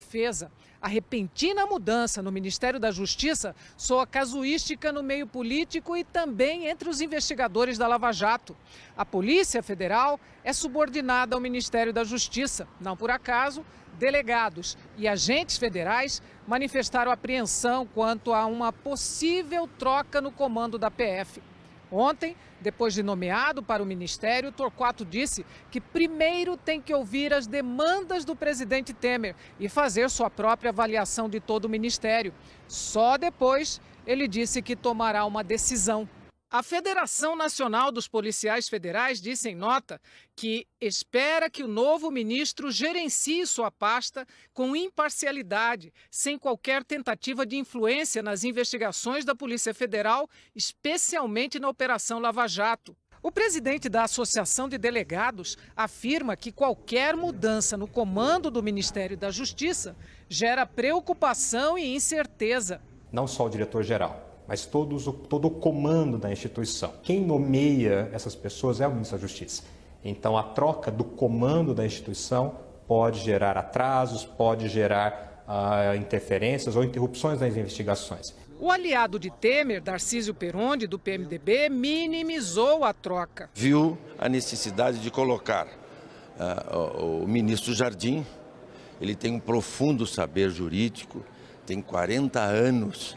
defesa. A repentina mudança no Ministério da Justiça soa casuística no meio político e também entre os investigadores da Lava Jato. A Polícia Federal é subordinada ao Ministério da Justiça. Não por acaso, delegados e agentes federais manifestaram apreensão quanto a uma possível troca no comando da PF. Ontem, depois de nomeado para o ministério, Torquato disse que primeiro tem que ouvir as demandas do presidente Temer e fazer sua própria avaliação de todo o ministério. Só depois ele disse que tomará uma decisão. A Federação Nacional dos Policiais Federais disse em nota que espera que o novo ministro gerencie sua pasta com imparcialidade, sem qualquer tentativa de influência nas investigações da Polícia Federal, especialmente na Operação Lava Jato. O presidente da Associação de Delegados afirma que qualquer mudança no comando do Ministério da Justiça gera preocupação e incerteza. Não só o diretor-geral, mas todo o comando da instituição. Quem nomeia essas pessoas é o ministro da Justiça. Então, a troca do comando da instituição pode gerar atrasos, pode gerar interferências ou interrupções nas investigações. O aliado de Temer, Tarcísio Perondi, do PMDB, minimizou a troca. Viu a necessidade de colocar o ministro Jardim. Ele tem um profundo saber jurídico, tem 40 anos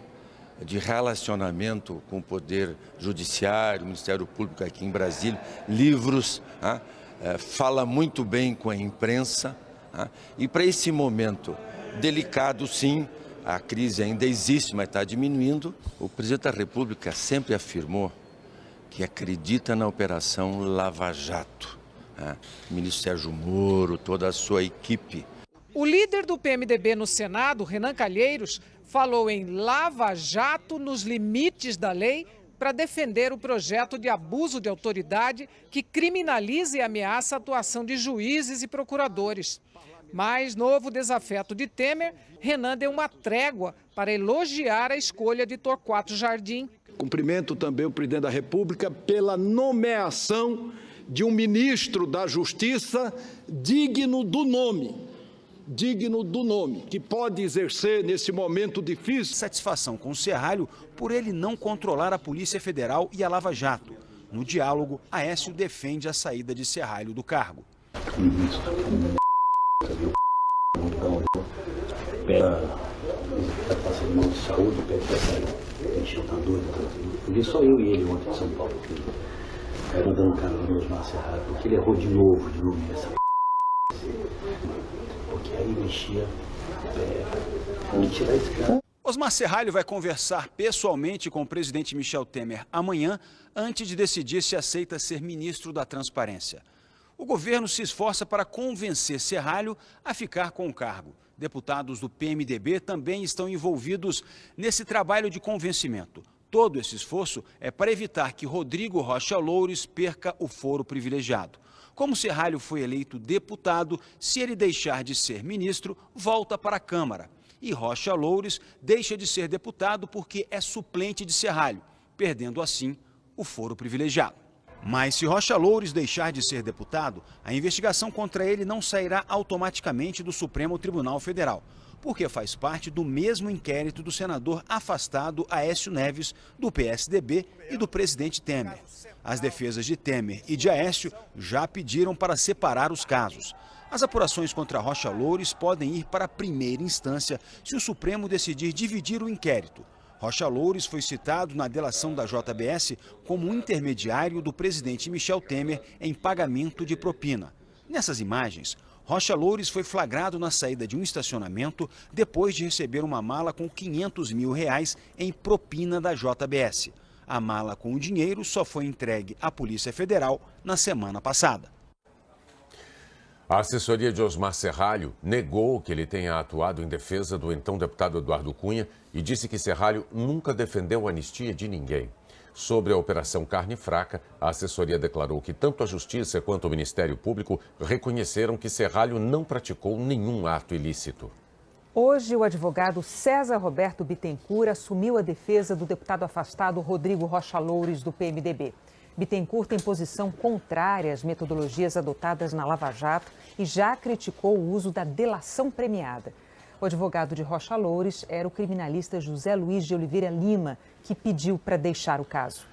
de relacionamento com o Poder Judiciário, o Ministério Público aqui em Brasília, livros, fala muito bem com a imprensa. E para esse momento delicado, sim, a crise ainda existe, mas está diminuindo. O presidente da República sempre afirmou que acredita na Operação Lava Jato. O ministro Sérgio Moro, toda a sua equipe. O líder do PMDB no Senado, Renan Calheiros, falou em Lava Jato nos limites da lei para defender o projeto de abuso de autoridade que criminaliza e ameaça a atuação de juízes e procuradores. Mas, novo desafeto de Temer, Renan deu uma trégua para elogiar a escolha de Torquato Jardim. Cumprimento também o presidente da República pela nomeação de um ministro da Justiça digno do nome, que pode exercer nesse momento difícil. Satisfação com o Serralho por ele não controlar a Polícia Federal e a Lava Jato. No diálogo, Aécio defende a saída de Serralho do cargo. Eu vi só eu e ele ontem em São Paulo. Mandando um cara no Osmar Serralho, porque ele errou de novo nessa porque aí mexia, vamos tirar esse cara. Osmar Serralho vai conversar pessoalmente com o presidente Michel Temer amanhã, antes de decidir se aceita ser ministro da Transparência. O governo se esforça para convencer Serralho a ficar com o cargo. Deputados do PMDB também estão envolvidos nesse trabalho de convencimento. Todo esse esforço é para evitar que Rodrigo Rocha Loures perca o foro privilegiado. Como Serralho foi eleito deputado, se ele deixar de ser ministro, volta para a Câmara. E Rocha Loures deixa de ser deputado porque é suplente de Serralho, perdendo assim o foro privilegiado. Mas se Rocha Loures deixar de ser deputado, a investigação contra ele não sairá automaticamente do Supremo Tribunal Federal, porque faz parte do mesmo inquérito do senador afastado Aécio Neves, do PSDB e do presidente Temer. As defesas de Temer e de Aécio já pediram para separar os casos. As apurações contra Rocha Loures podem ir para a primeira instância se o Supremo decidir dividir o inquérito. Rocha Loures foi citado na delação da JBS como intermediário do presidente Michel Temer em pagamento de propina. Nessas imagens, Rocha Loures foi flagrado na saída de um estacionamento depois de receber uma mala com R$500 mil em propina da JBS. A mala com o dinheiro só foi entregue à Polícia Federal na semana passada. A assessoria de Osmar Serralho negou que ele tenha atuado em defesa do então deputado Eduardo Cunha e disse que Serralho nunca defendeu a anistia de ninguém. Sobre a Operação Carne Fraca, a assessoria declarou que tanto a Justiça quanto o Ministério Público reconheceram que Serralho não praticou nenhum ato ilícito. Hoje, o advogado César Roberto Bittencourt assumiu a defesa do deputado afastado Rodrigo Rocha Loures, do PMDB. Bittencourt tem posição contrária às metodologias adotadas na Lava Jato e já criticou o uso da delação premiada. O advogado de Rocha Loures era o criminalista José Luiz de Oliveira Lima, que pediu para deixar o caso.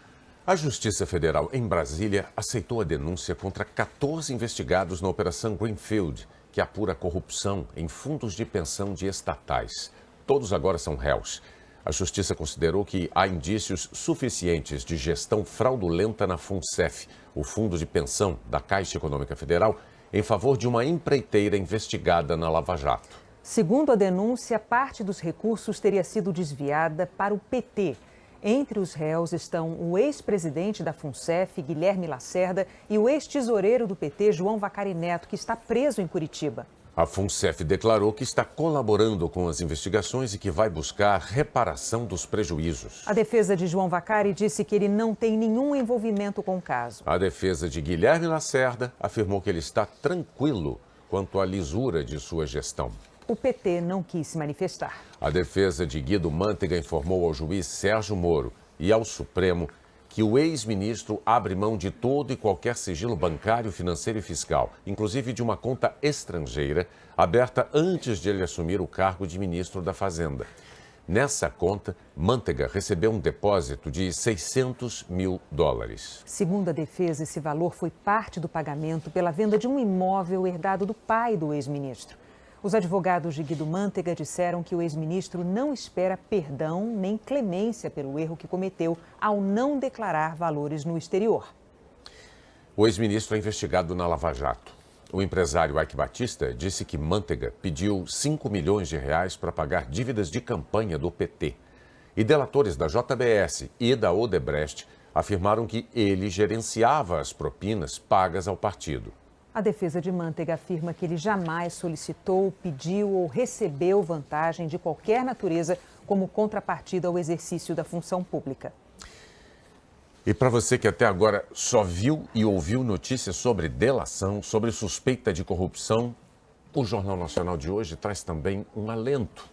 A Justiça Federal em Brasília aceitou a denúncia contra 14 investigados na Operação Greenfield, que apura corrupção em fundos de pensão de estatais. Todos agora são réus. A Justiça considerou que há indícios suficientes de gestão fraudulenta na FUNCEF, o Fundo de Pensão da Caixa Econômica Federal, em favor de uma empreiteira investigada na Lava Jato. Segundo a denúncia, parte dos recursos teria sido desviada para o PT. Entre os réus estão o ex-presidente da FUNCEF, Guilherme Lacerda, e o ex-tesoureiro do PT, João Vacari Neto, que está preso em Curitiba. A FUNCEF declarou que está colaborando com as investigações e que vai buscar reparação dos prejuízos. A defesa de João Vacari disse que ele não tem nenhum envolvimento com o caso. A defesa de Guilherme Lacerda afirmou que ele está tranquilo quanto à lisura de sua gestão. O PT não quis se manifestar. A defesa de Guido Mantega informou ao juiz Sérgio Moro e ao Supremo que o ex-ministro abre mão de todo e qualquer sigilo bancário, financeiro e fiscal, inclusive de uma conta estrangeira aberta antes de ele assumir o cargo de ministro da Fazenda. Nessa conta, Mantega recebeu um depósito de $600 mil. Segundo a defesa, esse valor foi parte do pagamento pela venda de um imóvel herdado do pai do ex-ministro. Os advogados de Guido Mantega disseram que o ex-ministro não espera perdão nem clemência pelo erro que cometeu ao não declarar valores no exterior. O ex-ministro é investigado na Lava Jato. O empresário Eike Batista disse que Mantega pediu R$5 milhões para pagar dívidas de campanha do PT. E delatores da JBS e da Odebrecht afirmaram que ele gerenciava as propinas pagas ao partido. A defesa de Mantega afirma que ele jamais solicitou, pediu ou recebeu vantagem de qualquer natureza como contrapartida ao exercício da função pública. E para você que até agora só viu e ouviu notícias sobre delação, sobre suspeita de corrupção, o Jornal Nacional de hoje traz também um alento.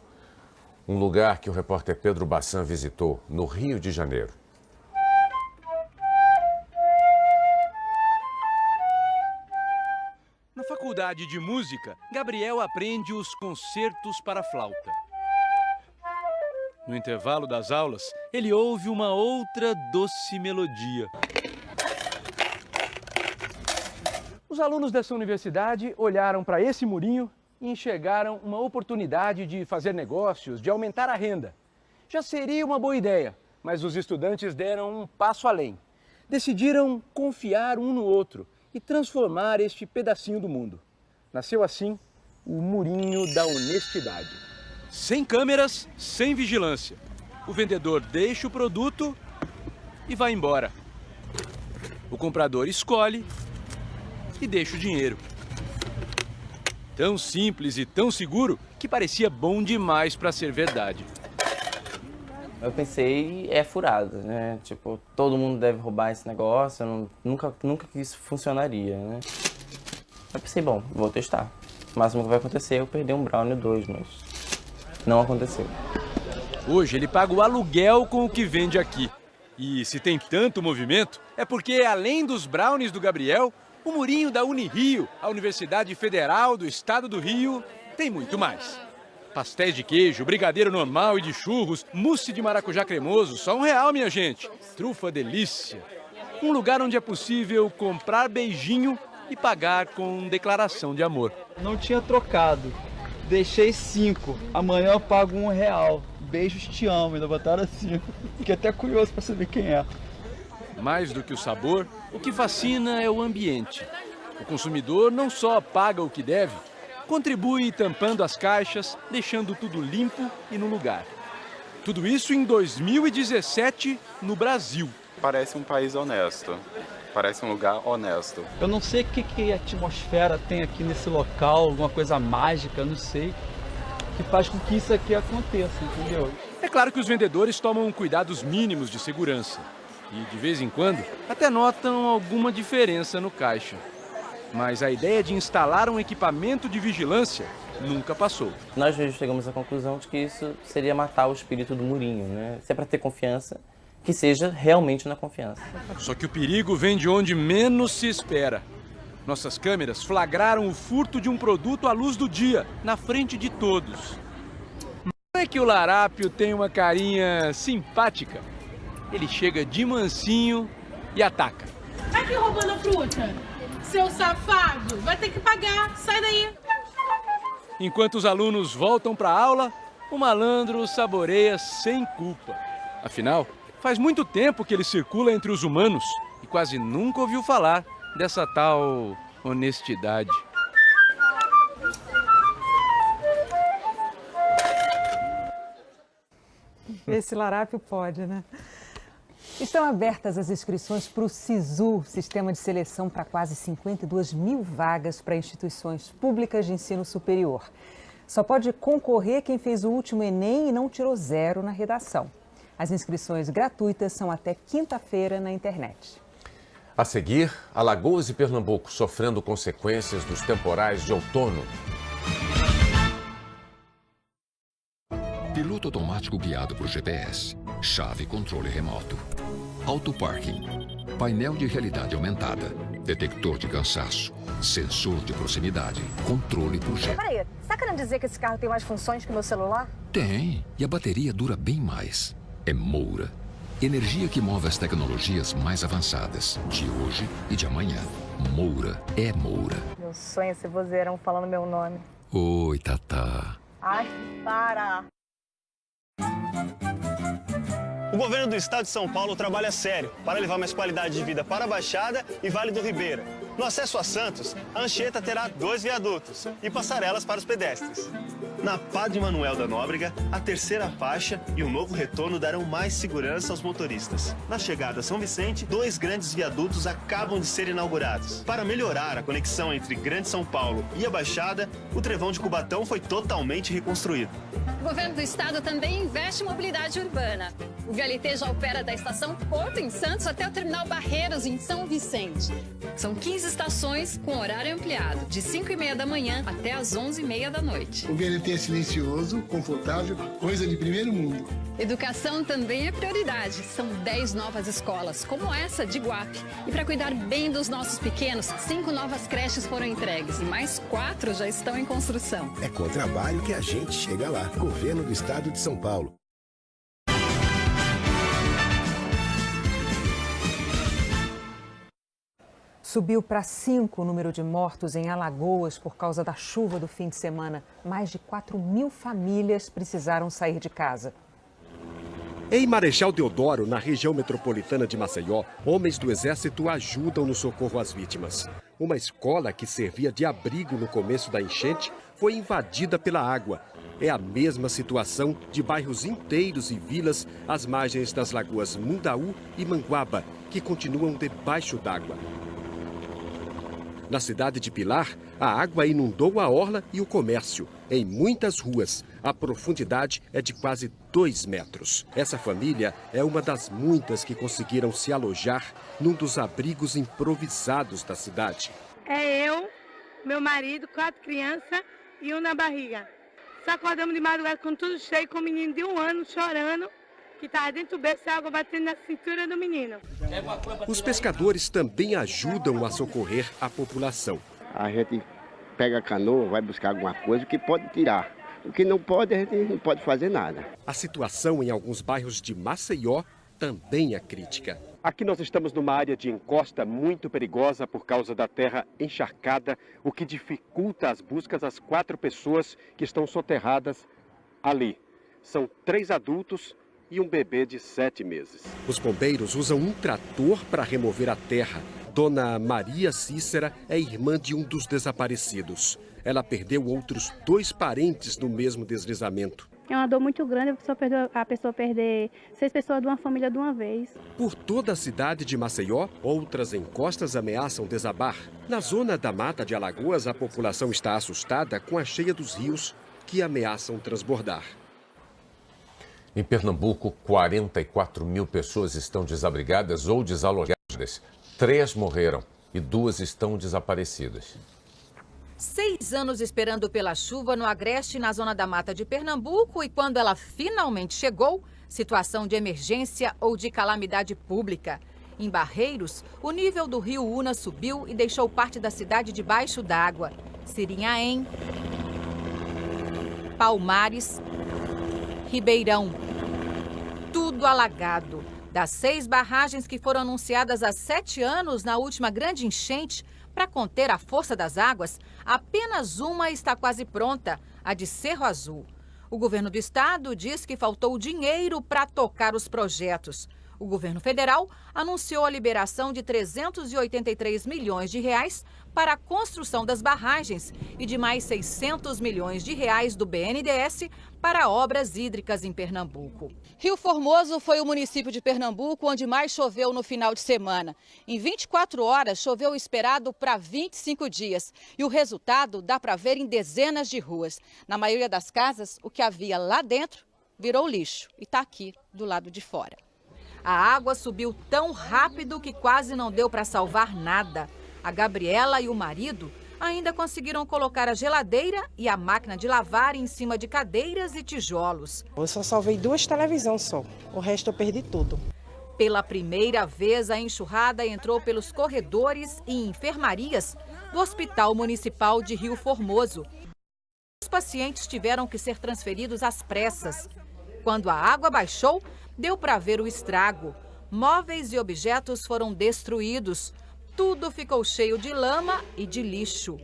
Um lugar que o repórter Pedro Bassan visitou, no Rio de Janeiro. Na faculdade de música, Gabriel aprende os concertos para flauta. No intervalo das aulas, ele ouve uma outra doce melodia. Os alunos dessa universidade olharam para esse murinho e enxergaram uma oportunidade de fazer negócios, de aumentar a renda. Já seria uma boa ideia, mas os estudantes deram um passo além. Decidiram confiar um no outro e transformar este pedacinho do mundo. Nasceu assim o Murinho da Honestidade. Sem câmeras, sem vigilância. O vendedor deixa o produto e vai embora. O comprador escolhe e deixa o dinheiro. Tão simples e tão seguro que parecia bom demais para ser verdade. Eu pensei, é furada, né? Tipo, todo mundo deve roubar esse negócio, eu nunca que isso funcionaria, né? Eu pensei, bom, vou testar. O máximo que vai acontecer é eu perder um brownie ou dois, mas não aconteceu. Hoje ele paga o aluguel com o que vende aqui. E se tem tanto movimento, é porque além dos brownies do Gabriel, o Murinho da Unirio, a Universidade Federal do Estado do Rio, tem muito mais. Pastéis de queijo, brigadeiro normal e de churros, mousse de maracujá cremoso, só R$1, minha gente. Trufa delícia. Um lugar onde é possível comprar beijinho e pagar com declaração de amor. Não tinha trocado. Deixei 5. Amanhã eu pago R$1. Beijos, te amo. Ainda botaram assim. Fiquei até curioso para saber quem é. Mais do que o sabor, o que fascina é o ambiente. O consumidor não só paga o que deve, contribui tampando as caixas, deixando tudo limpo e no lugar. Tudo isso em 2017, no Brasil. Parece um país honesto, parece um lugar honesto. Eu não sei o que a atmosfera tem aqui nesse local, alguma coisa mágica, não sei, que faz com que isso aqui aconteça, entendeu? É claro que os vendedores tomam cuidados mínimos de segurança e, de vez em quando, até notam alguma diferença no caixa. Mas a ideia de instalar um equipamento de vigilância nunca passou. Nós chegamos à conclusão de que isso seria matar o espírito do Murinho, né? Se é para ter confiança, que seja realmente na confiança. Só que o perigo vem de onde menos se espera. Nossas câmeras flagraram o furto de um produto à luz do dia, na frente de todos. vê que o larápio tem uma carinha simpática. Ele chega de mansinho e ataca. Tá aqui roubando a fruta. Seu safado, vai ter que pagar. Sai daí. Enquanto os alunos voltam para a aula, o malandro saboreia sem culpa. Afinal, faz muito tempo que ele circula entre os humanos e quase nunca ouviu falar dessa tal honestidade. Esse larápio pode, né? Estão abertas as inscrições para o SISU, Sistema de Seleção para quase 52 mil vagas para instituições públicas de ensino superior. Só pode concorrer quem fez o último Enem e não tirou 0 na redação. As inscrições gratuitas são até quinta-feira na internet. A seguir, Alagoas e Pernambuco sofrendo consequências dos temporais de outono. Piloto automático guiado por GPS, chave controle remoto, auto-parking, painel de realidade aumentada, detector de cansaço, sensor de proximidade, controle por GPS. Peraí, você tá querendo dizer que esse carro tem mais funções que o meu celular? Tem, e a bateria dura bem mais. É Moura. Energia que move as tecnologias mais avançadas, de hoje e de amanhã. Moura é Moura. Meu sonho é ser vozeirão falando meu nome. Oi, Tatá. Ai, para! O governo do estado de São Paulo trabalha sério para levar mais qualidade de vida para a Baixada e Vale do Ribeira. No acesso a Santos, a Anchieta terá 2 viadutos e passarelas para os pedestres. Na Padre Manuel da Nóbrega, a 3ª faixa e o novo retorno darão mais segurança aos motoristas. Na chegada a São Vicente, 2 grandes viadutos acabam de ser inaugurados. Para melhorar a conexão entre Grande São Paulo e a Baixada, o Trevão de Cubatão foi totalmente reconstruído. O governo do estado também investe em mobilidade urbana. O VLT já opera da estação Porto, em Santos, até o terminal Barreiros, em São Vicente. São 15 estações com horário ampliado, de 5h30 da manhã até as 11h30 da noite. O VLT é silencioso, confortável, coisa de primeiro mundo. Educação também é prioridade. São 10 novas escolas, como essa de Iguape. E para cuidar bem dos nossos pequenos, 5 novas creches foram entregues e mais 4 já estão em construção. É com trabalho que a gente chega lá. Governo do Estado de São Paulo. Subiu para 5 o número de mortos em Alagoas por causa da chuva do fim de semana. Mais de 4.000 famílias precisaram sair de casa. Em Marechal Deodoro, na região metropolitana de Maceió, homens do Exército ajudam no socorro às vítimas. Uma escola que servia de abrigo no começo da enchente foi invadida pela água. É a mesma situação de bairros inteiros e vilas às margens das lagoas Mundaú e Manguaba, que continuam debaixo d'água. Na cidade de Pilar, a água inundou a orla e o comércio. Em muitas ruas, a profundidade é de quase 2 metros. Essa família é uma das muitas que conseguiram se alojar num dos abrigos improvisados da cidade. É eu, meu marido, 4 crianças e 1 na barriga. Só acordamos de madrugada com tudo cheio, com o menino de 1 ano chorando, que estava dentro do berço e a água batendo na cintura do menino. Os pescadores também ajudam a socorrer a população. A gente pega a canoa, vai buscar alguma coisa que pode tirar. O que não pode, a gente não pode fazer nada. A situação em alguns bairros de Maceió também é crítica. Aqui nós estamos numa área de encosta muito perigosa por causa da terra encharcada, o que dificulta as buscas às 4 pessoas que estão soterradas ali. São 3 adultos e um bebê de 7 meses. Os bombeiros usam um trator para remover a terra. Dona Maria Cícera é irmã de um dos desaparecidos. Ela perdeu outros 2 parentes no mesmo deslizamento. É uma dor muito grande a pessoa perder 6 pessoas de uma família de uma vez. Por toda a cidade de Maceió, outras encostas ameaçam desabar. Na zona da Mata de Alagoas, a população está assustada com a cheia dos rios que ameaçam transbordar. Em Pernambuco, 44 mil pessoas estão desabrigadas ou desalojadas. 3 morreram e 2 estão desaparecidas. 6 anos esperando pela chuva no Agreste, na zona da Mata de Pernambuco, e quando ela finalmente chegou, situação de emergência ou de calamidade pública. Em Barreiros, o nível do rio Una subiu e deixou parte da cidade debaixo d'água. Sirinhaém, Palmares Ribeirão. Tudo alagado. Das 6 barragens que foram anunciadas há 7 anos na última grande enchente para conter a força das águas, apenas uma está quase pronta, a de Cerro Azul. O governo do estado diz que faltou dinheiro para tocar os projetos. O governo federal anunciou a liberação de 383 milhões de reais para a construção das barragens e de mais 600 milhões de reais do BNDES para obras hídricas em Pernambuco. Rio Formoso foi o município de Pernambuco onde mais choveu no final de semana. Em 24 horas, choveu o esperado para 25 dias. E o resultado dá para ver em dezenas de ruas. Na maioria das casas, o que havia lá dentro virou lixo e está aqui do lado de fora. A água subiu tão rápido que quase não deu para salvar nada. A Gabriela e o marido ainda conseguiram colocar a geladeira e a máquina de lavar em cima de cadeiras e tijolos. Eu só salvei 2 televisões só, o resto eu perdi tudo. Pela primeira vez, a enxurrada entrou pelos corredores e enfermarias do Hospital Municipal de Rio Formoso. Os pacientes tiveram que ser transferidos às pressas. Quando a água baixou, deu para ver o estrago. Móveis e objetos foram destruídos. Tudo ficou cheio de lama e de lixo.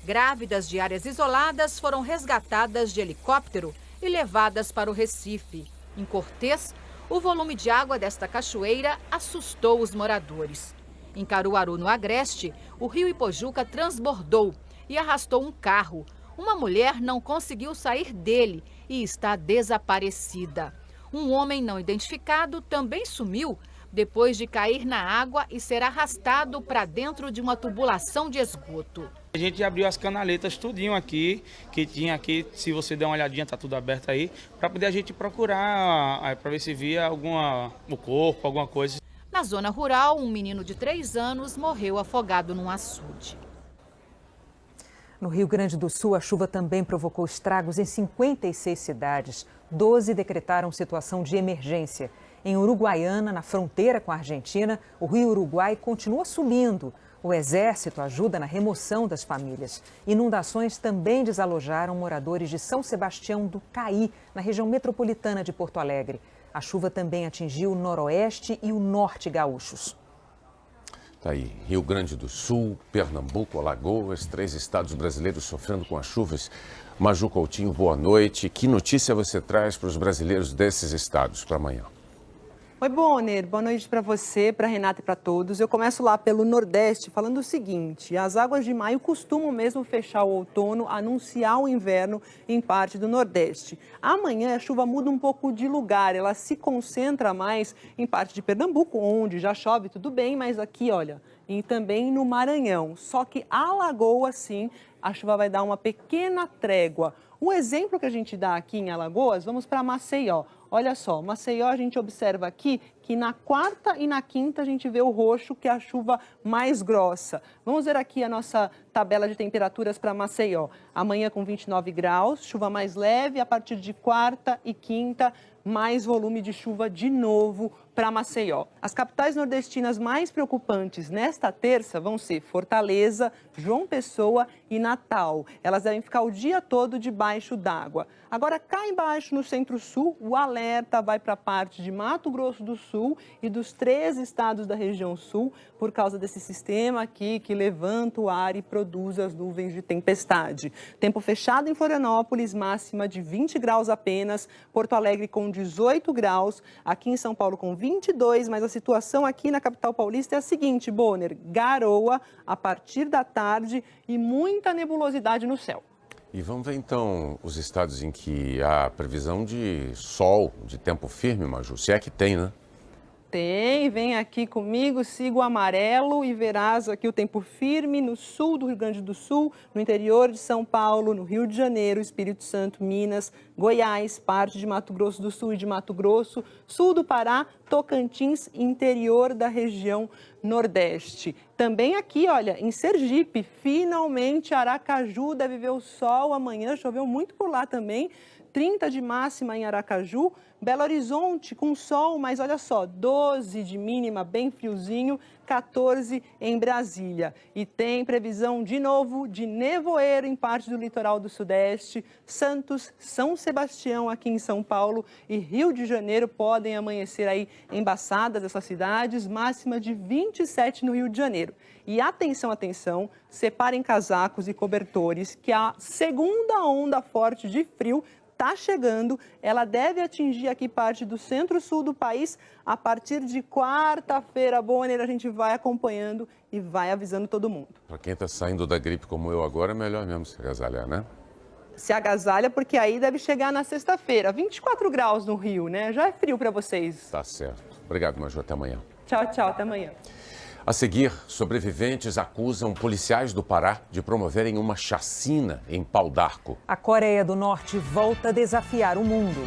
Grávidas de áreas isoladas foram resgatadas de helicóptero e levadas para o Recife. Em Cortês, o volume de água desta cachoeira assustou os moradores. Em Caruaru, no Agreste, o rio Ipojuca transbordou e arrastou um carro. Uma mulher não conseguiu sair dele e está desaparecida. Um homem não identificado também sumiu depois de cair na água e ser arrastado para dentro de uma tubulação de esgoto. A gente abriu as canaletas tudinho aqui, que tinha aqui, se você der uma olhadinha, tá tudo aberto aí, para poder a gente procurar, para ver se via o corpo, alguma coisa. Na zona rural, um menino de 3 anos morreu afogado num açude. No Rio Grande do Sul, a chuva também provocou estragos em 56 cidades. 12 decretaram situação de emergência. Em Uruguaiana, na fronteira com a Argentina, o rio Uruguai continua subindo. O Exército ajuda na remoção das famílias. Inundações também desalojaram moradores de São Sebastião do Caí, na região metropolitana de Porto Alegre. A chuva também atingiu o noroeste e o norte gaúchos. Tá aí, Rio Grande do Sul, Pernambuco, Alagoas, 3 estados brasileiros sofrendo com as chuvas. Maju Coutinho, boa noite. Que notícia você traz para os brasileiros desses estados para amanhã? Oi, Bonner. Boa noite para você, para Renata e para todos. Eu começo lá pelo Nordeste falando o seguinte: as águas de maio costumam mesmo fechar o outono, anunciar o inverno em parte do Nordeste. Amanhã a chuva muda um pouco de lugar, ela se concentra mais em parte de Pernambuco, onde já chove tudo bem, mas aqui, olha, e também no Maranhão. Só que Alagoas, sim, a chuva vai dar uma pequena trégua. Um exemplo que a gente dá aqui em Alagoas, vamos para Maceió. Olha só, Maceió a gente observa aqui que na quarta e na quinta a gente vê o roxo, que é a chuva mais grossa. Vamos ver aqui a nossa tabela de temperaturas para Maceió. Amanhã com 29 graus, chuva mais leve, a partir de quarta e quinta, mais volume de chuva de novo para Maceió. As capitais nordestinas mais preocupantes nesta terça vão ser Fortaleza, João Pessoa e Natal. Elas devem ficar o dia todo debaixo d'água. Agora, cá embaixo no Centro-Sul, o alerta vai para a parte de Mato Grosso do Sul e dos 3 estados da região sul, por causa desse sistema aqui que levanta o ar e produz as nuvens de tempestade. Tempo fechado em Florianópolis, máxima de 20 graus apenas, Porto Alegre com 18 graus, aqui em São Paulo com 22, mas a situação aqui na capital paulista é a seguinte, Bonner: garoa a partir da tarde e muita nebulosidade no céu. E vamos ver então os estados em que há previsão de sol, de tempo firme, Maju, se é que tem, né? Tem, vem aqui comigo, siga o amarelo e verás aqui o tempo firme no sul do Rio Grande do Sul, no interior de São Paulo, no Rio de Janeiro, Espírito Santo, Minas, Goiás, parte de Mato Grosso do Sul e de Mato Grosso, sul do Pará, Tocantins, interior da região Nordeste. Também aqui, olha, em Sergipe, finalmente Aracaju deve ver o sol amanhã, choveu muito por lá também. 30 de máxima em Aracaju, Belo Horizonte com sol, mas olha só, 12 de mínima, bem friozinho, 14 em Brasília. E tem previsão de novo de nevoeiro em parte do litoral do Sudeste. Santos, São Sebastião aqui em São Paulo e Rio de Janeiro podem amanhecer aí embaçadas essas cidades, máxima de 27 no Rio de Janeiro. E atenção, atenção, separem casacos e cobertores que a segunda onda forte de frio está chegando, ela deve atingir aqui parte do centro-sul do país a partir de quarta-feira. Bonner, a gente vai acompanhando e vai avisando todo mundo. Para quem está saindo da gripe como eu agora, é melhor mesmo se agasalhar, né? Se agasalha, porque aí deve chegar na sexta-feira. 24 graus no Rio, né? Já é frio para vocês. Tá certo. Obrigado, Maju. Até amanhã. Tchau, tchau. Até amanhã. A seguir, sobreviventes acusam policiais do Pará de promoverem uma chacina em Pau d'Arco. A Coreia do Norte volta a desafiar o mundo.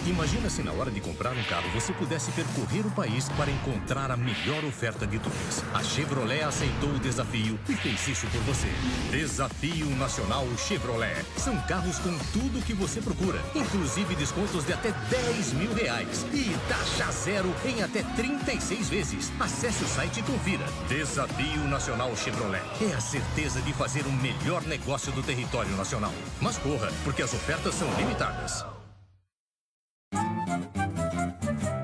Imagina se na hora de comprar um carro você pudesse percorrer o país para encontrar a melhor oferta de todas. A Chevrolet aceitou o desafio e fez isso por você. Desafio Nacional Chevrolet. São carros com tudo o que você procura, inclusive descontos de até R$10 mil. E taxa zero em até 36 vezes. Acesse o site e confira. Desafio Nacional Chevrolet. É a certeza de fazer o melhor negócio do território nacional. Mas corra, porque as ofertas são limitadas.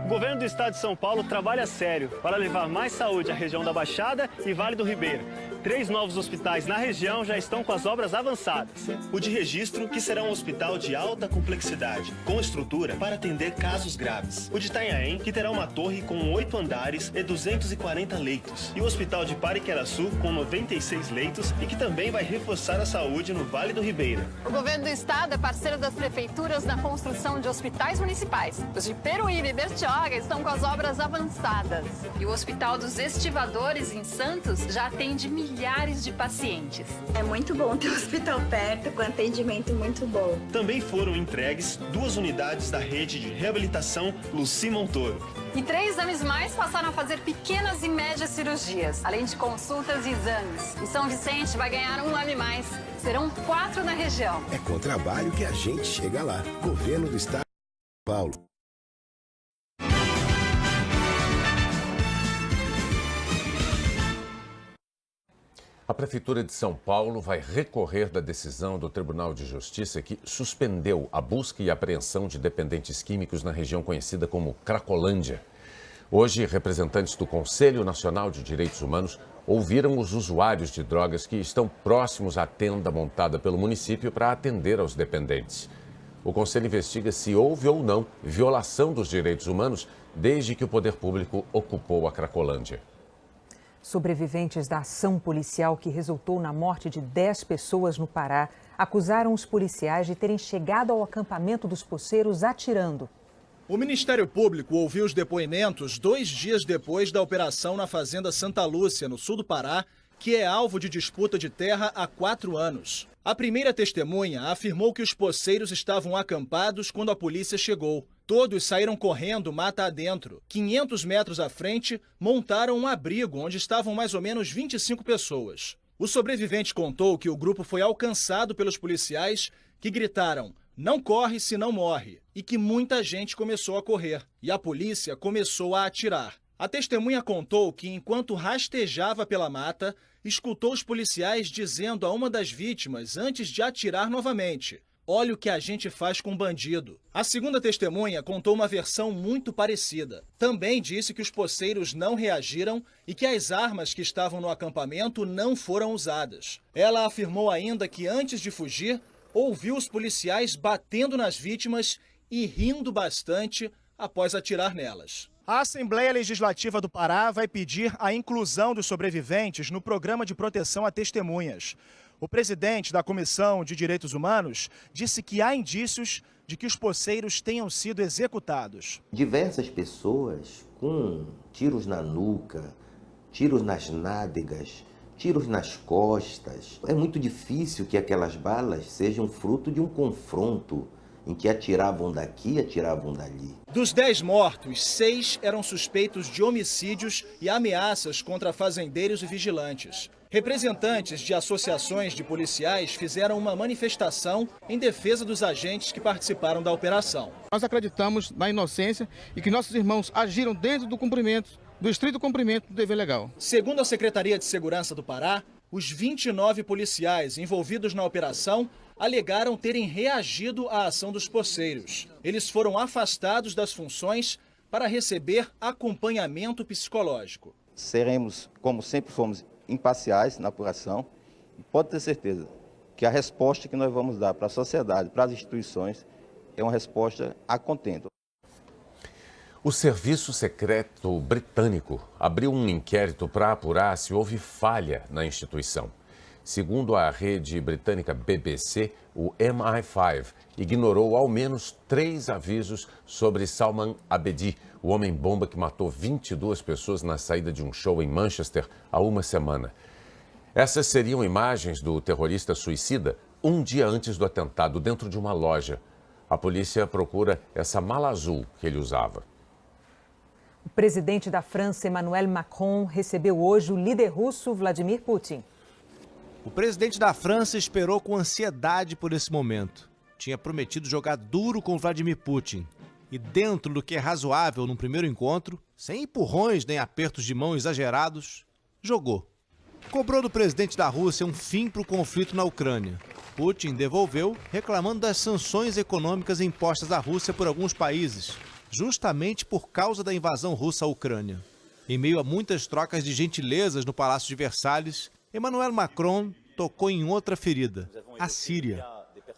O governo do estado de São Paulo trabalha sério para levar mais saúde à região da Baixada e Vale do Ribeira. 3 novos hospitais na região já estão com as obras avançadas. O de Registro, que será um hospital de alta complexidade, com estrutura para atender casos graves. O de Itanhaém, que terá uma torre com 8 andares e 240 leitos. E o Hospital de Pariqueraçu, com 96 leitos e que também vai reforçar a saúde no Vale do Ribeira. O governo do estado é parceiro das prefeituras na construção de hospitais municipais. Os de Peruíbe e Bertioga estão com as obras avançadas. E o Hospital dos Estivadores, em Santos, já atende milhares de pacientes. É muito bom ter um hospital perto, com atendimento muito bom. Também foram entregues 2 unidades da rede de reabilitação Luci Montoro. E 3 exames mais passaram a fazer pequenas e médias cirurgias, além de consultas e exames. E São Vicente vai ganhar um AME mais. Serão 4 na região. É com trabalho que a gente chega lá. Governo do Estado de São Paulo. A Prefeitura de São Paulo vai recorrer da decisão do Tribunal de Justiça que suspendeu a busca e apreensão de dependentes químicos na região conhecida como Cracolândia. Hoje, representantes do Conselho Nacional de Direitos Humanos ouviram os usuários de drogas que estão próximos à tenda montada pelo município para atender aos dependentes. O Conselho investiga se houve ou não violação dos direitos humanos desde que o poder público ocupou a Cracolândia. Sobreviventes da ação policial que resultou na morte de 10 pessoas no Pará acusaram os policiais de terem chegado ao acampamento dos poceiros atirando. O Ministério Público ouviu os depoimentos 2 dias depois da operação na Fazenda Santa Lúcia, no sul do Pará, que é alvo de disputa de terra há 4 anos. A primeira testemunha afirmou que os poceiros estavam acampados quando a polícia chegou. Todos saíram correndo mata adentro. 500 metros à frente, montaram um abrigo onde estavam mais ou menos 25 pessoas. O sobrevivente contou que o grupo foi alcançado pelos policiais que gritaram: "Não corre se não morre", e que muita gente começou a correr. E a polícia começou a atirar. A testemunha contou que, enquanto rastejava pela mata, escutou os policiais dizendo a uma das vítimas, antes de atirar novamente: "Olha o que a gente faz com bandido". A segunda testemunha contou uma versão muito parecida. Também disse que os poceiros não reagiram e que as armas que estavam no acampamento não foram usadas. Ela afirmou ainda que, antes de fugir, ouviu os policiais batendo nas vítimas e rindo bastante após atirar nelas. A Assembleia Legislativa do Pará vai pedir a inclusão dos sobreviventes no Programa de Proteção a Testemunhas. O presidente da Comissão de Direitos Humanos disse que há indícios de que os poceiros tenham sido executados. Diversas pessoas com tiros na nuca, tiros nas nádegas, tiros nas costas. É muito difícil que aquelas balas sejam fruto de um confronto em que atiravam daqui, atiravam dali. Dos 10 mortos, 6 eram suspeitos de homicídios e ameaças contra fazendeiros e vigilantes. Representantes de associações de policiais fizeram uma manifestação em defesa dos agentes que participaram da operação. Nós acreditamos na inocência e que nossos irmãos agiram dentro do estrito cumprimento do dever legal. Segundo a Secretaria de Segurança do Pará, os 29 policiais envolvidos na operação alegaram terem reagido à ação dos poceiros. Eles foram afastados das funções para receber acompanhamento psicológico. Seremos, como sempre fomos, imparciais na apuração. E pode ter certeza que a resposta que nós vamos dar para a sociedade, para as instituições, é uma resposta a contento. O Serviço Secreto Britânico abriu um inquérito para apurar se houve falha na instituição. Segundo a rede britânica BBC, o MI5 ignorou ao menos 3 avisos sobre Salman Abedi, o homem-bomba que matou 22 pessoas na saída de um show em Manchester há uma semana. Essas seriam imagens do terrorista suicida um dia antes do atentado, dentro de uma loja. A polícia procura essa mala azul que ele usava. O presidente da França, Emmanuel Macron, recebeu hoje o líder russo Vladimir Putin. O presidente da França esperou com ansiedade por esse momento. Tinha prometido jogar duro com Vladimir Putin. E dentro do que é razoável num primeiro encontro, sem empurrões nem apertos de mão exagerados, jogou. Cobrou do presidente da Rússia um fim para o conflito na Ucrânia. Putin devolveu, reclamando das sanções econômicas impostas à Rússia por alguns países, justamente por causa da invasão russa à Ucrânia. Em meio a muitas trocas de gentilezas no Palácio de Versalhes, Emmanuel Macron tocou em outra ferida, a Síria.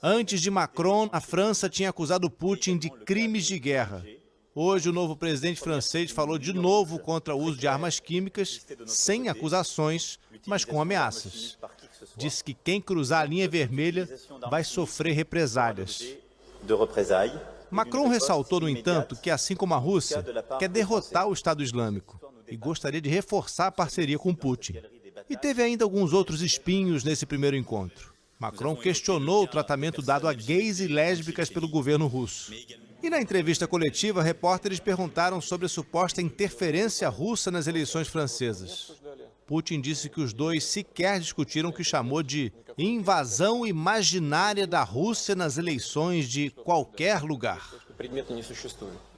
Antes de Macron, a França tinha acusado Putin de crimes de guerra. Hoje, o novo presidente francês falou de novo contra o uso de armas químicas, sem acusações, mas com ameaças. Disse que quem cruzar a linha vermelha vai sofrer represálias. Macron ressaltou, no entanto, que, assim como a Rússia, quer derrotar o Estado Islâmico e gostaria de reforçar a parceria com Putin. E teve ainda alguns outros espinhos nesse primeiro encontro. Macron questionou o tratamento dado a gays e lésbicas pelo governo russo. E na entrevista coletiva, repórteres perguntaram sobre a suposta interferência russa nas eleições francesas. Putin disse que os dois sequer discutiram o que chamou de invasão imaginária da Rússia nas eleições de qualquer lugar.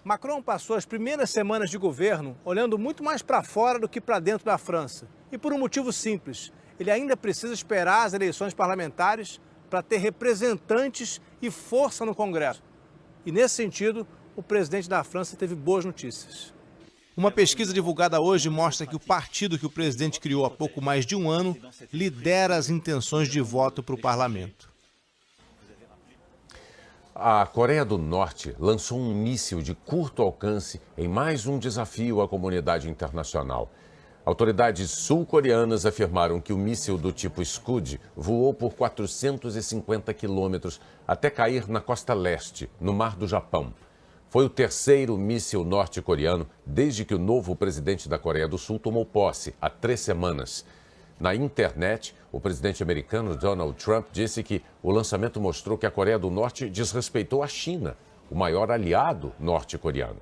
Macron passou as primeiras semanas de governo olhando muito mais para fora do que para dentro da França. E por um motivo simples. Ele ainda precisa esperar as eleições parlamentares para ter representantes e força no Congresso. E nesse sentido, o presidente da França teve boas notícias. Uma pesquisa divulgada hoje mostra que o partido que o presidente criou há pouco mais de um ano lidera as intenções de voto para o parlamento. A Coreia do Norte lançou um míssil de curto alcance em mais um desafio à comunidade internacional. Autoridades sul-coreanas afirmaram que o míssil do tipo Scud voou por 450 quilômetros até cair na costa leste, no Mar do Japão. Foi o terceiro míssil norte-coreano desde que o novo presidente da Coreia do Sul tomou posse, há 3 semanas. Na internet, o presidente americano Donald Trump disse que o lançamento mostrou que a Coreia do Norte desrespeitou a China, o maior aliado norte-coreano.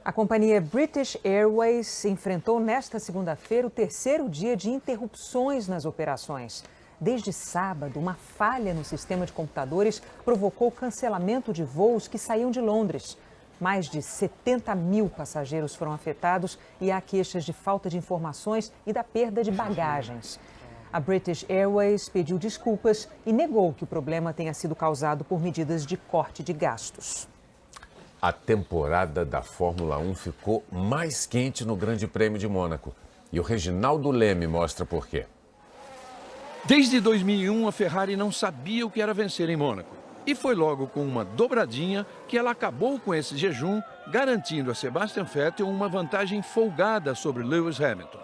A companhia British Airways enfrentou nesta segunda-feira o terceiro dia de interrupções nas operações. Desde sábado, uma falha no sistema de computadores provocou o cancelamento de voos que saíam de Londres. Mais de 70 mil passageiros foram afetados e há queixas de falta de informações e da perda de bagagens. A British Airways pediu desculpas e negou que o problema tenha sido causado por medidas de corte de gastos. A temporada da Fórmula 1 ficou mais quente no Grande Prêmio de Mônaco. E o Reginaldo Leme mostra por quê. Desde 2001, a Ferrari não sabia o que era vencer em Mônaco. E foi logo com uma dobradinha que ela acabou com esse jejum, garantindo a Sebastian Vettel uma vantagem folgada sobre Lewis Hamilton.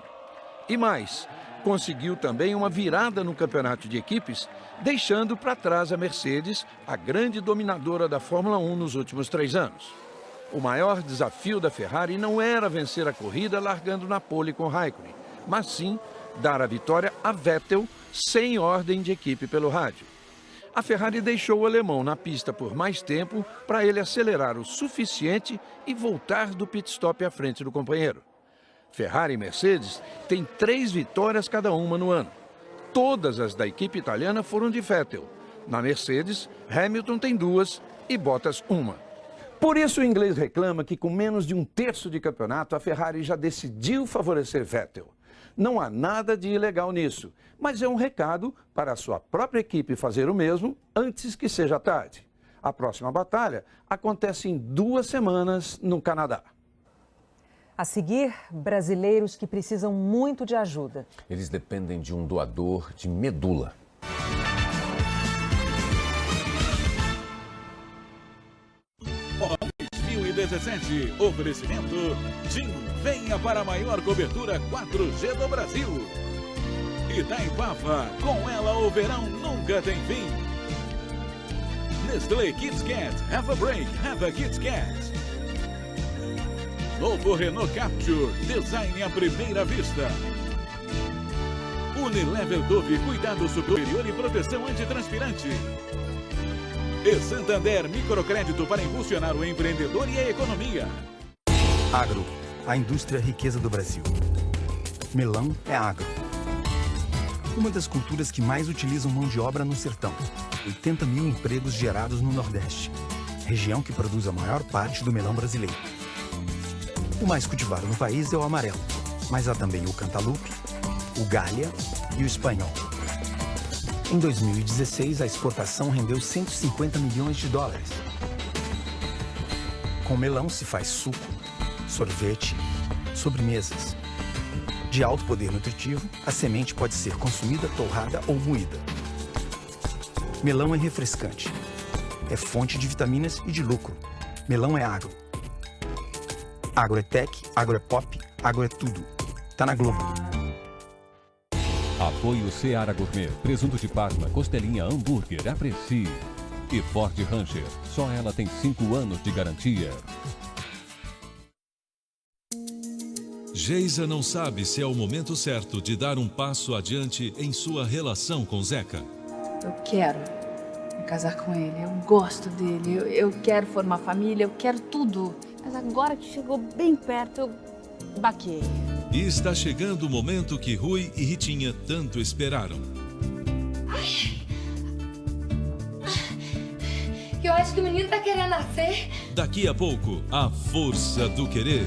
E mais, conseguiu também uma virada no campeonato de equipes, deixando para trás a Mercedes, a grande dominadora da Fórmula 1 nos últimos 3 anos. O maior desafio da Ferrari não era vencer a corrida largando na pole com Raikkonen, mas sim dar a vitória a Vettel sem ordem de equipe pelo rádio. A Ferrari deixou o alemão na pista por mais tempo para ele acelerar o suficiente e voltar do pit stop à frente do companheiro. Ferrari e Mercedes têm 3 vitórias cada uma no ano. Todas as da equipe italiana foram de Vettel. Na Mercedes, Hamilton tem 2 e Bottas 1. Por isso o inglês reclama que com menos de 1/3 de campeonato, a Ferrari já decidiu favorecer Vettel. Não há nada de ilegal nisso, mas é um recado para a sua própria equipe fazer o mesmo antes que seja tarde. A próxima batalha acontece em 2 semanas no Canadá. A seguir, brasileiros que precisam muito de ajuda. Eles dependem de um doador de medula. Ó, 2017, oferecimento TIM. Venha para a maior cobertura 4G do Brasil. Itaipava, com ela o verão nunca tem fim. Nestlé Kids Cat, have a break, have a Kids Cat. Novo Renault Capture, design à primeira vista. Unilever Dove, cuidado superior e proteção antitranspirante. E Santander, microcrédito para impulsionar o empreendedor e a economia. Agro, a indústria riqueza do Brasil. Melão é agro. Uma das culturas que mais utilizam mão de obra no sertão. 80 mil empregos gerados no Nordeste, região que produz a maior parte do melão brasileiro. O mais cultivado no país é o amarelo, mas há também o cantaloupe, o galha e o espanhol. Em 2016, a exportação rendeu 150 milhões de dólares. Com melão se faz suco, sorvete, sobremesas. De alto poder nutritivo, a semente pode ser consumida torrada ou moída. Melão é refrescante. É fonte de vitaminas e de lucro. Melão é agro. Agro é tech, agro é pop, agro é tudo. Tá na Globo. Apoio Seara Gourmet, presunto de Parma, costelinha, hambúrguer, aprecie. E Ford Ranger, só ela tem 5 anos de garantia. Geisa não sabe se é o momento certo de dar um passo adiante em sua relação com Zeca. Eu quero me casar com ele, eu gosto dele, eu quero formar família, eu quero tudo. Mas agora que chegou bem perto, eu baquei. E está chegando o momento que Rui e Ritinha tanto esperaram. Eu acho que o menino tá querendo nascer. Daqui a pouco, a força do querer.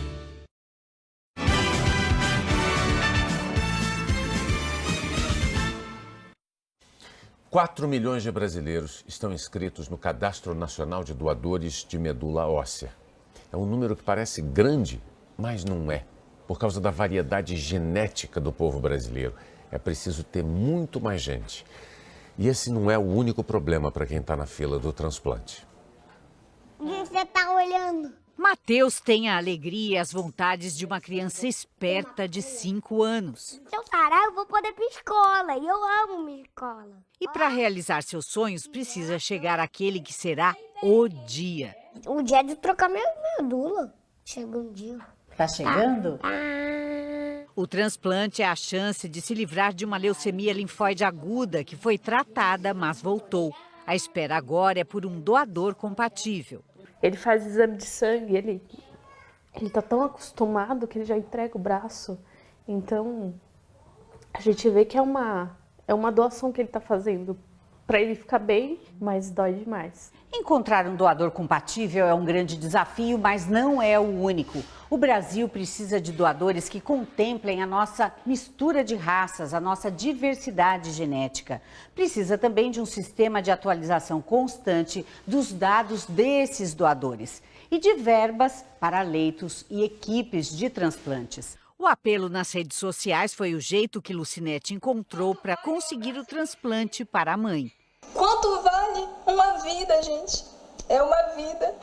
Quatro milhões de brasileiros estão inscritos no Cadastro Nacional de Doadores de Medula Óssea. É um número que parece grande, mas não é. Por causa da variedade genética do povo brasileiro, é preciso ter muito mais gente. E esse não é o único problema para quem está na fila do transplante. O que você está olhando? Matheus tem a alegria e as vontades de uma criança esperta de 5 anos. Se eu parar, eu vou poder ir para escola. E eu amo minha escola. E para realizar seus sonhos, precisa chegar àquele que será o dia. O dia de trocar minha medula. Chega um dia. Tá chegando? O transplante é a chance de se livrar de uma leucemia linfóide aguda que foi tratada, mas voltou. A espera agora é por um doador compatível. Ele faz exame de sangue, ele tá tão acostumado que ele já entrega o braço. Então, a gente vê que é uma doação que ele tá fazendo para ele ficar bem, mas dói demais. Encontrar um doador compatível é um grande desafio, mas não é o único. O Brasil precisa de doadores que contemplem a nossa mistura de raças, a nossa diversidade genética. Precisa também de um sistema de atualização constante dos dados desses doadores e de verbas para leitos e equipes de transplantes. O apelo nas redes sociais foi o jeito que Lucinete encontrou para conseguir o transplante para a mãe. Quanto vale uma vida, gente? É uma vida.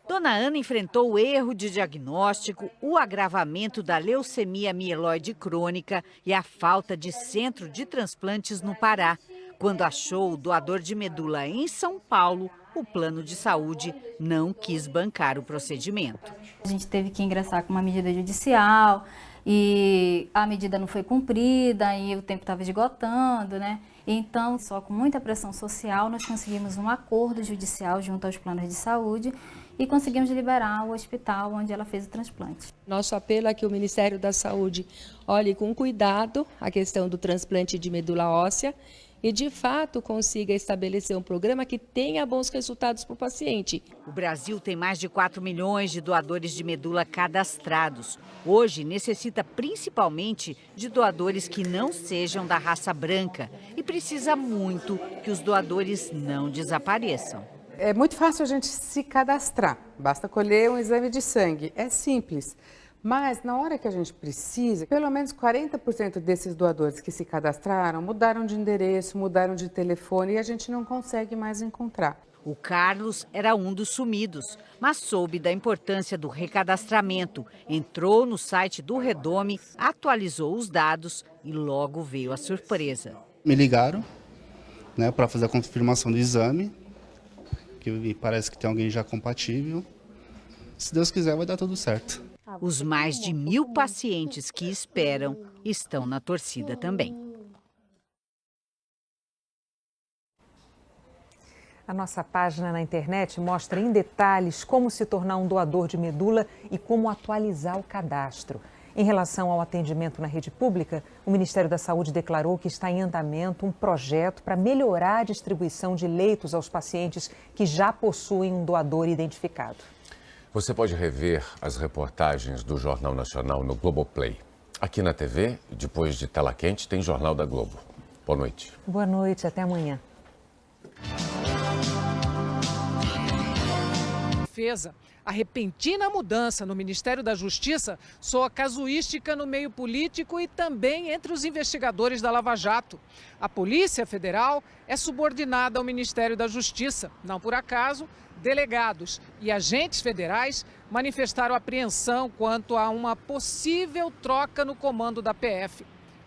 Dona Ana enfrentou o erro de diagnóstico, o agravamento da leucemia mieloide crônica e a falta de centro de transplantes no Pará. Quando achou o doador de medula em São Paulo, o plano de saúde não quis bancar o procedimento. A gente teve que ingressar com uma medida judicial e a medida não foi cumprida e o tempo estava esgotando, né? Então, só com muita pressão social, nós conseguimos um acordo judicial junto aos planos de saúde e conseguimos liberar o hospital onde ela fez o transplante. Nosso apelo é que o Ministério da Saúde olhe com cuidado a questão do transplante de medula óssea e, de fato, consiga estabelecer um programa que tenha bons resultados para o paciente. O Brasil tem mais de 4 milhões de doadores de medula cadastrados. Hoje, necessita principalmente de doadores que não sejam da raça branca e precisa muito que os doadores não desapareçam. É muito fácil a gente se cadastrar, basta colher um exame de sangue, é simples. Mas na hora que a gente precisa, pelo menos 40% desses doadores que se cadastraram mudaram de endereço, mudaram de telefone e a gente não consegue mais encontrar. O Carlos era um dos sumidos, mas soube da importância do recadastramento. Entrou no site do Redome, atualizou os dados e logo veio a surpresa. Me ligaram, né, para fazer a confirmação do exame, que parece que tem alguém já compatível. Se Deus quiser, vai dar tudo certo. Os mais de 1.000 pacientes que esperam estão na torcida também. A nossa página na internet mostra em detalhes como se tornar um doador de medula e como atualizar o cadastro. Em relação ao atendimento na rede pública, o Ministério da Saúde declarou que está em andamento um projeto para melhorar a distribuição de leitos aos pacientes que já possuem um doador identificado. Você pode rever as reportagens do Jornal Nacional no Globoplay. Aqui na TV, depois de Tela Quente, tem Jornal da Globo. Boa noite. Boa noite, até amanhã. A repentina mudança no Ministério da Justiça soa casuística no meio político e também entre os investigadores da Lava Jato. A Polícia Federal é subordinada ao Ministério da Justiça. Não por acaso, delegados e agentes federais manifestaram apreensão quanto a uma possível troca no comando da PF.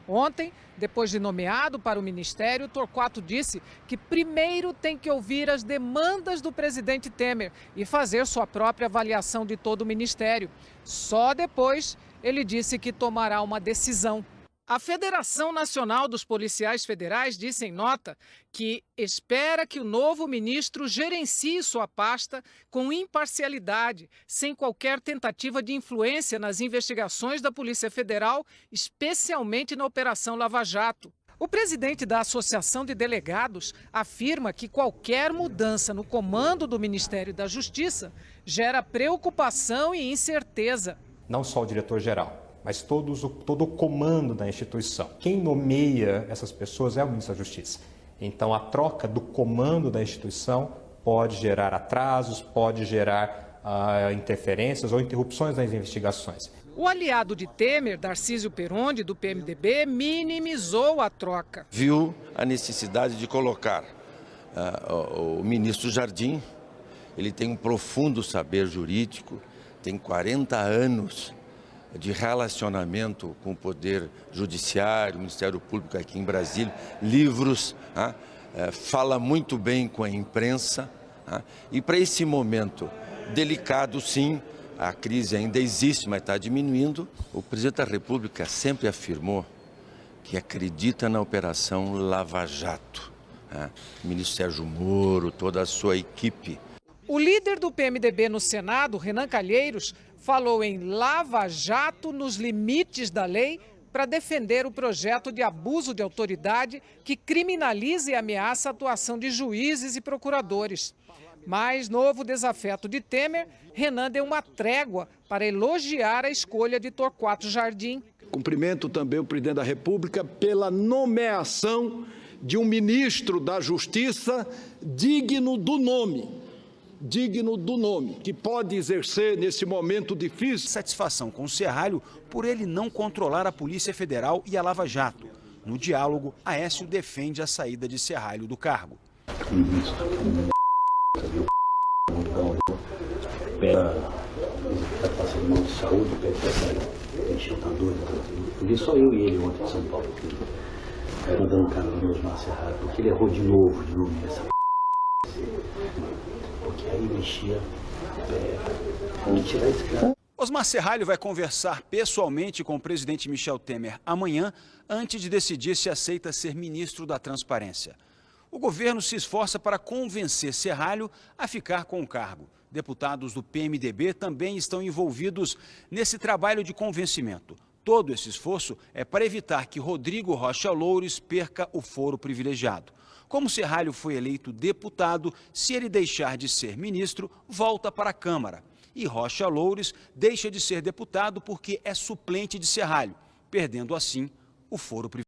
Ontem, depois de nomeado para o Ministério, Torquato disse que primeiro tem que ouvir as demandas do presidente Temer e fazer sua própria avaliação de todo o Ministério. Só depois ele disse que tomará uma decisão. A Federação Nacional dos Policiais Federais disse em nota que espera que o novo ministro gerencie sua pasta com imparcialidade, sem qualquer tentativa de influência nas investigações da Polícia Federal, especialmente na Operação Lava Jato. O presidente da Associação de Delegados afirma que qualquer mudança no comando do Ministério da Justiça gera preocupação e incerteza. Não só o diretor-geral, mas todo o comando da instituição. Quem nomeia essas pessoas é o ministro da Justiça. Então, a troca do comando da instituição pode gerar atrasos, pode gerar interferências ou interrupções nas investigações. O aliado de Temer, Tarcísio Perondi, do PMDB, minimizou a troca. Viu a necessidade de colocar o ministro Jardim. Ele tem um profundo saber jurídico, tem 40 anos de relacionamento com o Poder Judiciário, o Ministério Público aqui em Brasília, livros, fala muito bem com a imprensa. E para esse momento delicado, sim, a crise ainda existe, mas está diminuindo. O presidente da República sempre afirmou que acredita na Operação Lava Jato. O ministro Sérgio Moro, toda a sua equipe. O líder do PMDB no Senado, Renan Calheiros, falou em Lava Jato nos limites da lei para defender o projeto de abuso de autoridade que criminaliza e ameaça a atuação de juízes e procuradores. Mas, novo desafeto de Temer, Renan deu uma trégua para elogiar a escolha de Torquato Jardim. Cumprimento também o presidente da República pela nomeação de um ministro da Justiça digno do nome. Que pode exercer nesse momento difícil. Satisfação com o Serralho por ele não controlar a Polícia Federal e a Lava Jato. No diálogo, Aécio defende a saída de Serralho do cargo. Eu vi só eu e ele ontem em São Paulo. Mandando um cara no Osmar Serralho, porque ele errou de novo nessa porque aí mexia, vamos tirar esse cara. Osmar Serralho vai conversar pessoalmente com o presidente Michel Temer amanhã, antes de decidir se aceita ser ministro da Transparência. O governo se esforça para convencer Serralho a ficar com o cargo. Deputados do PMDB também estão envolvidos nesse trabalho de convencimento. Todo esse esforço é para evitar que Rodrigo Rocha Loures perca o foro privilegiado. Como Serralho foi eleito deputado, se ele deixar de ser ministro, volta para a Câmara. E Rocha Loures deixa de ser deputado porque é suplente de Serralho, perdendo assim o foro privilegiado.